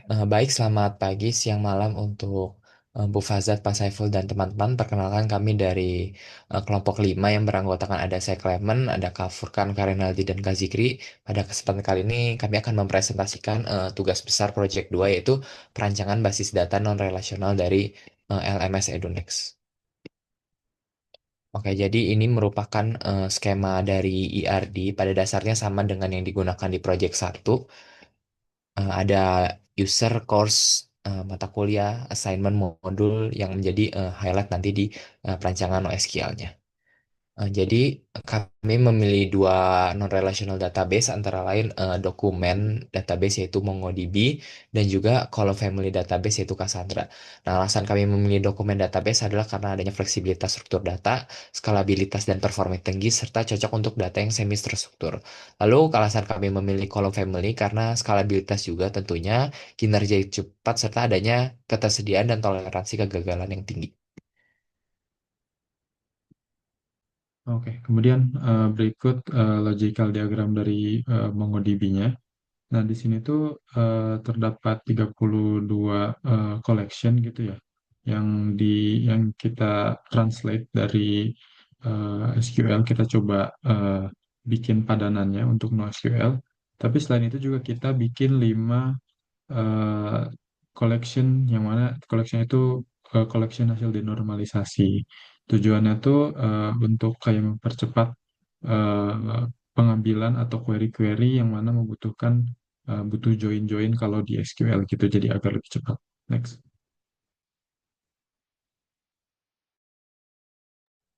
Baik, selamat pagi, siang, malam untuk Bu Fazat, Pak Saiful, dan teman-teman. Perkenalkan kami dari kelompok 5 yang beranggotakan ada saya Clement, ada Kak Furkan, Kak Renaldi, dan Kak Zikri. Pada kesempatan kali ini kami akan mempresentasikan tugas besar Project 2 yaitu perancangan basis data non-relasional dari LMS EduNext. Oke, jadi ini merupakan skema dari ERD, pada dasarnya sama dengan yang digunakan di Project 1. Ada user course mata kuliah, assignment modul yang menjadi highlight nanti di perancangan OSQL-nya. Jadi kami memilih dua non-relational database antara lain dokumen database yaitu MongoDB dan juga column family database yaitu Cassandra. Nah, alasan kami memilih dokumen database adalah karena adanya fleksibilitas struktur data, skalabilitas dan performa yang tinggi serta cocok untuk data yang semi terstruktur. Lalu alasan kami memilih column family karena skalabilitas juga tentunya, kinerja yang cepat serta adanya ketersediaan dan toleransi kegagalan yang tinggi. Oke, kemudian berikut logical diagram dari MongoDB-nya. Nah, di sini tuh terdapat 32 collection gitu ya, yang di yang kita translate dari SQL, kita coba bikin padanannya untuk NoSQL. Tapi selain itu juga kita bikin 5 eh, collection, yang mana collection itu collection hasil denormalisasi. Tujuannya tuh untuk kayak mempercepat eh, pengambilan atau query-query yang mana membutuhkan butuh join-join kalau di SQL gitu, jadi agar lebih cepat. Next.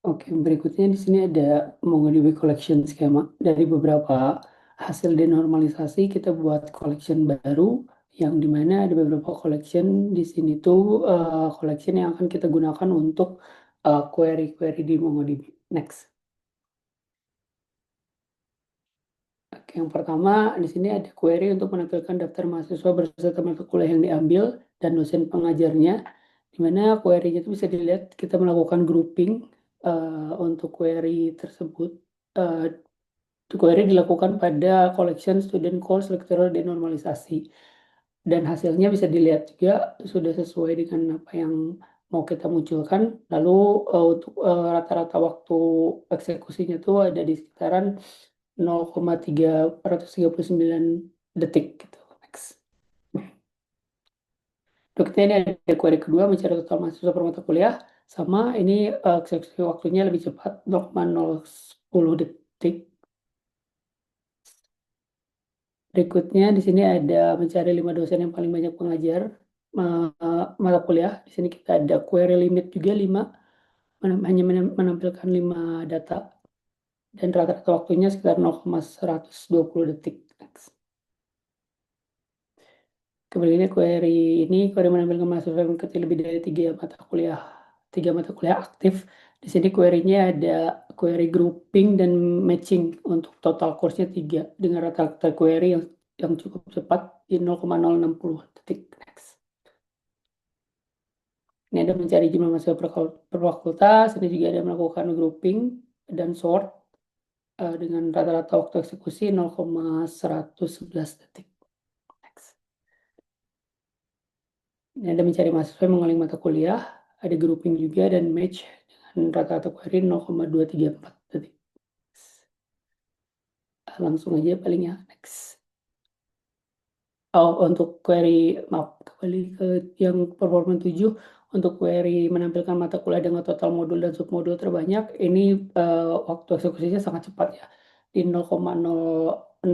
Oke, berikutnya di sini ada MongoDB collection schema. Dari beberapa hasil denormalisasi kita buat collection baru yang dimana ada beberapa collection di sini tuh collection yang akan kita gunakan untuk query-query di MongoDB. Next. Oke, yang pertama di sini ada query untuk menampilkan daftar mahasiswa beserta mata kuliah yang diambil dan dosen pengajarnya. Di mana query itu bisa dilihat kita melakukan grouping untuk query tersebut. Eh, Query dilakukan pada collection student course lecturer denormalisasi dan hasilnya bisa dilihat juga sudah sesuai dengan apa yang mau kita munculkan. Lalu untuk rata-rata waktu eksekusinya tuh ada di sekitaran 0,339 detik gitu. Next. Berikutnya ini ada query kedua mencari total mahasiswa per mata kuliah sama ini eksekusi waktunya lebih cepat 0,010 detik. Berikutnya di sini ada mencari 5 dosen yang paling banyak mengajar mata kuliah. Di sini kita ada query limit juga 5, hanya menampilkan 5 data dan rata-rata waktunya sekitar 0,120 detik. Next. Kemudian query menampilkan mahasiswa yang mengikuti lebih dari 3 mata kuliah aktif. Di sini query-nya ada query grouping dan matching untuk total course-nya 3 dengan rata-rata query yang cukup cepat di 0,060 detik. Next. Ini ada mencari jumlah mahasiswa per fakultas. Ini juga ada melakukan grouping dan sort dengan rata-rata waktu eksekusi 0,111 detik. Next. Ini ada mencari mahasiswa yang mengulangi mata kuliah, ada grouping juga dan match dengan rata-rata query 0,234 detik. Langsung aja paling ya, next. Oh, untuk query, maaf, kembali ke yang performa 7, untuk query menampilkan mata kuliah dengan total modul dan submodul terbanyak, ini waktu eksekusinya sangat cepat ya, di 0,006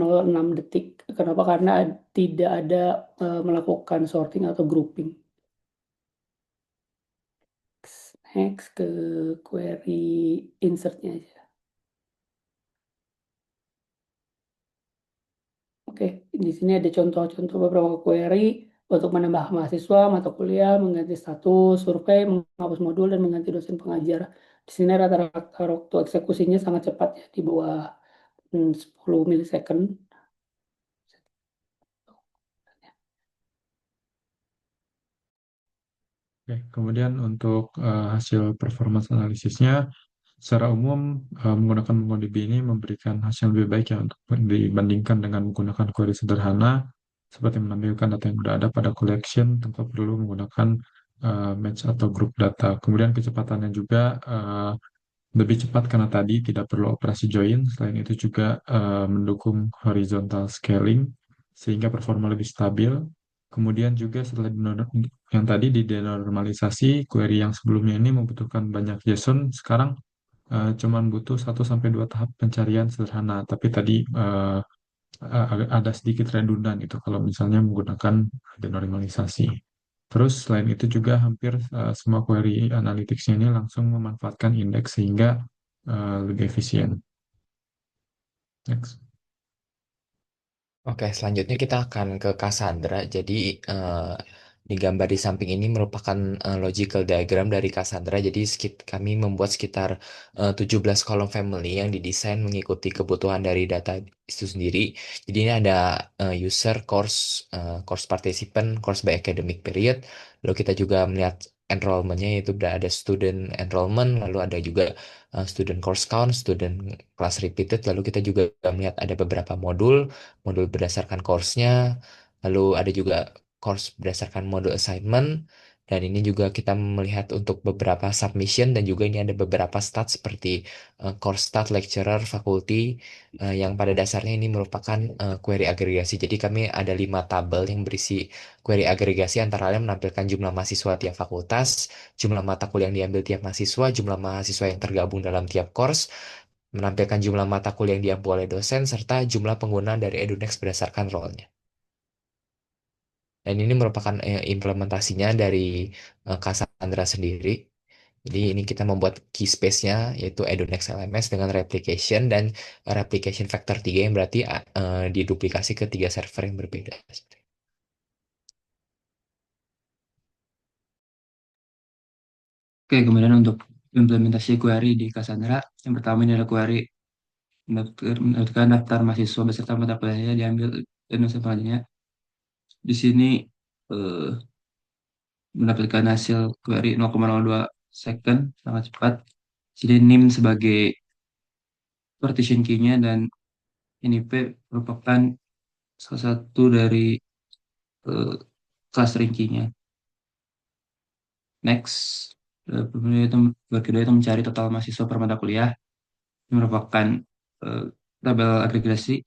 detik. Kenapa? Karena tidak ada melakukan sorting atau grouping. Next ke query insertnya aja. Oke, di sini ada contoh-contoh beberapa query untuk menambah mahasiswa, mata kuliah, mengganti status, survei, menghapus modul, dan mengganti dosen pengajar. Di sini rata-rata waktu eksekusinya sangat cepat ya, di bawah 10 milisecond. Oke, kemudian untuk hasil performance analisisnya, secara umum menggunakan MongoDB ini memberikan hasil lebih baik ya untuk dibandingkan dengan menggunakan query sederhana, seperti menampilkan data yang sudah ada pada collection tanpa perlu menggunakan match atau group data. Kemudian kecepatannya juga lebih cepat karena tadi tidak perlu operasi join. Selain itu juga mendukung horizontal scaling sehingga performa lebih stabil. Kemudian juga setelah yang tadi di denormalisasi, query yang sebelumnya ini membutuhkan banyak JSON, sekarang cuman butuh 1 sampai 2 tahap pencarian sederhana. Tapi tadi ada sedikit redundan itu kalau misalnya menggunakan denormalisasi. Terus selain itu juga hampir semua query analytics ini langsung memanfaatkan indeks sehingga lebih efisien. Next. Oke, selanjutnya kita akan ke Cassandra. Jadi di gambar di samping ini merupakan logical diagram dari Cassandra. Jadi kami membuat sekitar 17 kolom family yang didesain mengikuti kebutuhan dari data itu sendiri. Jadi ini ada user, course participant, course by academic period. Lalu kita juga melihat enrollment-nya yaitu ada student enrollment, lalu ada juga student course count, student class repeated. Lalu kita juga melihat ada beberapa modul berdasarkan course-nya, lalu ada juga course berdasarkan modul assignment, dan ini juga kita melihat untuk beberapa submission, dan juga ini ada beberapa stat seperti course stat, lecturer, faculty, yang pada dasarnya ini merupakan query agregasi. Jadi kami ada 5 tabel yang berisi query agregasi, antara lain menampilkan jumlah mahasiswa tiap fakultas, jumlah mata kuliah yang diambil tiap mahasiswa, jumlah mahasiswa yang tergabung dalam tiap course, menampilkan jumlah mata kuliah yang diampu oleh dosen, serta jumlah pengguna dari EduNex berdasarkan role-nya. Dan ini merupakan implementasinya dari Cassandra sendiri. Jadi ini kita membuat key space-nya, yaitu EduNex LMS dengan replication dan replication factor 3 yang berarti diduplikasi ke 3 server yang berbeda. Oke, kemudian untuk implementasi query di Cassandra, yang pertama ini adalah query mendapatkan daftar mahasiswa beserta mata kuliahnya diambil dan dosen pengajarnya. Di sini eh, mendapatkan hasil query 0,02 second, sangat cepat. Jadi NIM sebagai partition key-nya dan NIP merupakan salah satu dari eh, clustering key-nya. Next, kemudian itu kedua itu mencari total mahasiswa per mata kuliah. Ini merupakan eh, tabel agregasi.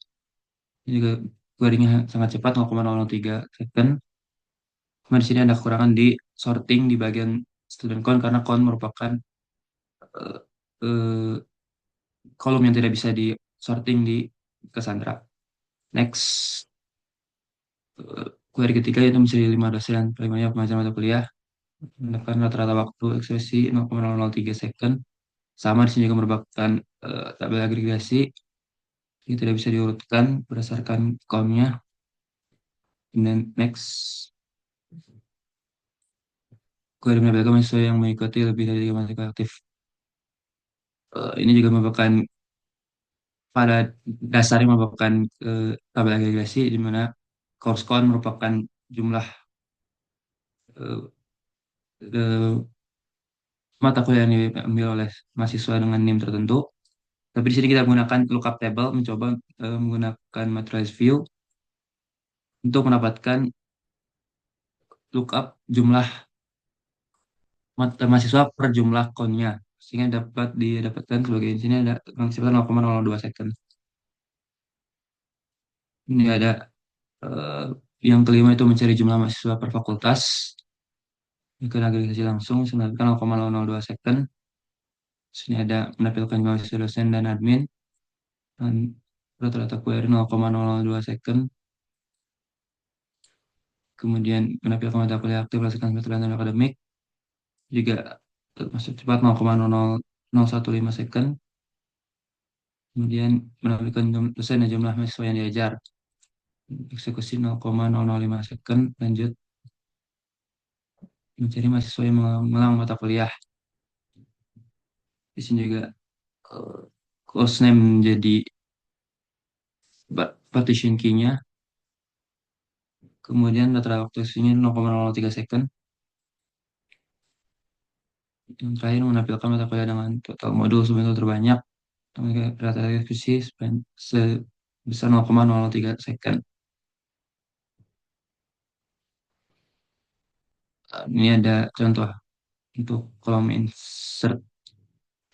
Ini juga query-nya sangat cepat 0,003 second. Kemudian di sini ada kekurangan di sorting di bagian student count karena count merupakan eh, eh, kolom yang tidak bisa di sorting di Cassandra. Next, query ketiga itu mencari 5 dosen dan 5-nya pengajar mata kuliah. Mendapatkan rata-rata waktu ekspresi 0,003 second. Sama di sini juga merupakan tabel agregasi. Ini tidak bisa diurutkan berdasarkan count-nya. Kemudian next, query menampilkan mahasiswa yang mengikuti lebih dari 3 mata kuliah aktif. Ini juga merupakan pada dasarnya merupakan tabel agregasi di mana course count merupakan jumlah eh, eh, mata kuliah yang diambil oleh mahasiswa dengan NIM tertentu. Tapi di sini kita menggunakan lookup table, mencoba menggunakan materialized view untuk mendapatkan lookup jumlah mahasiswa per jumlah count-nya, sehingga dapat didapatkan sebagai di sini ada kecepatan 0,02 second. Ini ada eh, yang kelima itu mencari jumlah mahasiswa per fakultas. Ini ke agregasi langsung menampilkan 0,002 second. Sini ada menampilkan mahasiswa dosen dan admin dan rata-rata query 0,002 second. Kemudian menampilkan mata kuliah aktif berdasarkan semester dan akademik juga masuk cepat 0,0015 second. Kemudian menampilkan dosen dan jumlah mahasiswa yang diajar. Eksekusi 0,005 second. Lanjut mencari mahasiswa yang mengulang mata kuliah. Di sini juga eh, course name menjadi partition key-nya. Kemudian rata waktu sini 0,003 second. Yang terakhir menampilkan mata kuliah dengan total modul sebesar terbanyak. Rata-rata eksekusi sebesar 0,003 second. Ini ada contoh untuk kolom insert,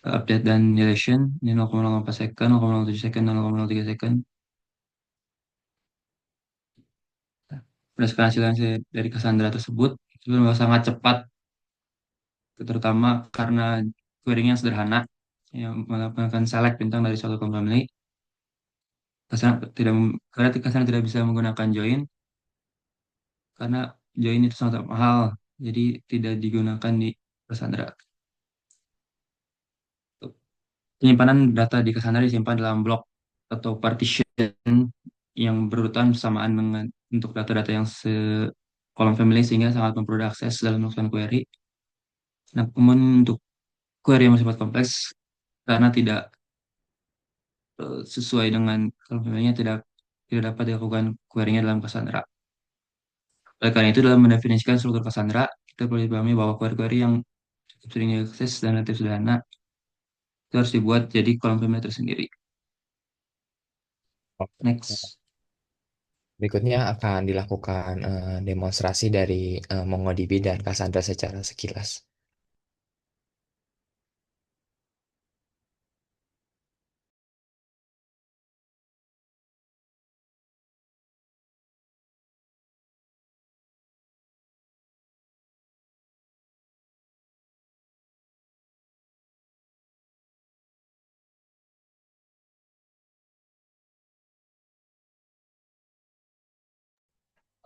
update dan deletion. Ini 0,04 second, 0,07 second, dan 0,03 second. Berdasarkan hasil yang dari Cassandra tersebut, itu memang sangat cepat, terutama karena query-nya sederhana, yang melakukan select bintang dari suatu column family. Karena Cassandra tidak bisa menggunakan join, karena join itu sangat mahal, jadi tidak digunakan di Cassandra. Penyimpanan data di Cassandra disimpan dalam blok atau partition yang berurutan bersamaan dengan untuk data-data yang kolom family, sehingga sangat mempermudah akses dalam melakukan query. Nah, kemudian untuk query yang bersifat kompleks, karena tidak sesuai dengan kolom family-nya, tidak tidak dapat dilakukan query-nya dalam Cassandra. Oleh karena itu, dalam mendefinisikan struktur Cassandra, kita perlu dipahami bahwa query-query yang cukup sering diakses dan relatif sederhana itu harus dibuat jadi kolom family tersendiri. Next. Berikutnya akan dilakukan demonstrasi dari MongoDB dan Cassandra secara sekilas.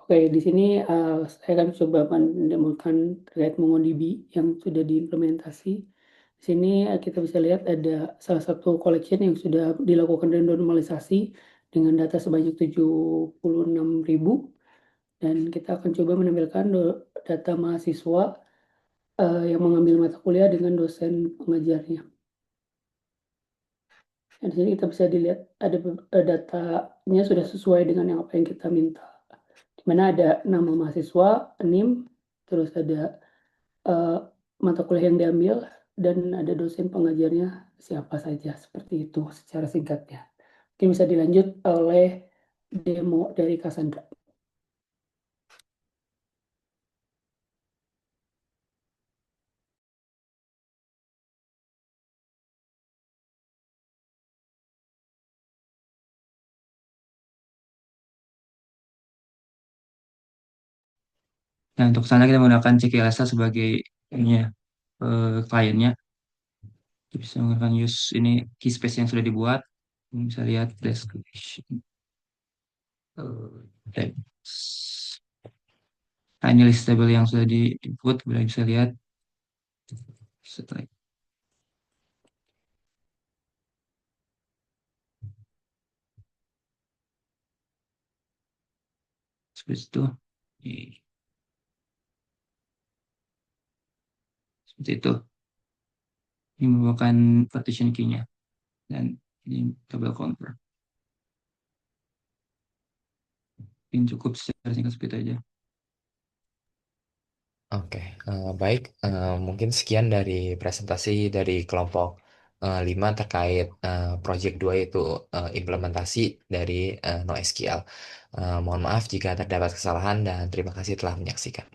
Oke, di sini saya akan coba mendemokan terkait MongoDB yang sudah diimplementasi. Di sini kita bisa lihat ada salah satu collection yang sudah dilakukan randomisasi dengan data sebanyak 76.000, dan kita akan coba menampilkan data mahasiswa yang mengambil mata kuliah dengan dosen pengajarnya. Nah, di sini kita bisa dilihat ada datanya sudah sesuai dengan apa yang kita minta. Di mana ada nama mahasiswa, NIM, terus ada mata kuliah yang diambil, dan ada dosen pengajarnya siapa saja. Seperti itu secara singkatnya. Mungkin bisa dilanjut oleh demo dari Cassandra. Nah, untuk sana kita menggunakan CKLSA sebagai ini ya, kliennya. Kita bisa menggunakan use ini key space yang sudah dibuat. Bisa lihat description. Text. Nah, ini list table yang sudah di input, bisa lihat setelah seperti itu. Seperti itu. Ini merupakan partition key-nya, dan ini table counter. Ini cukup secara singkat seperti itu aja. Oke, baik. Mungkin sekian dari presentasi dari kelompok 5 terkait project 2 yaitu implementasi dari NoSQL. Mohon maaf jika terdapat kesalahan dan terima kasih telah menyaksikan.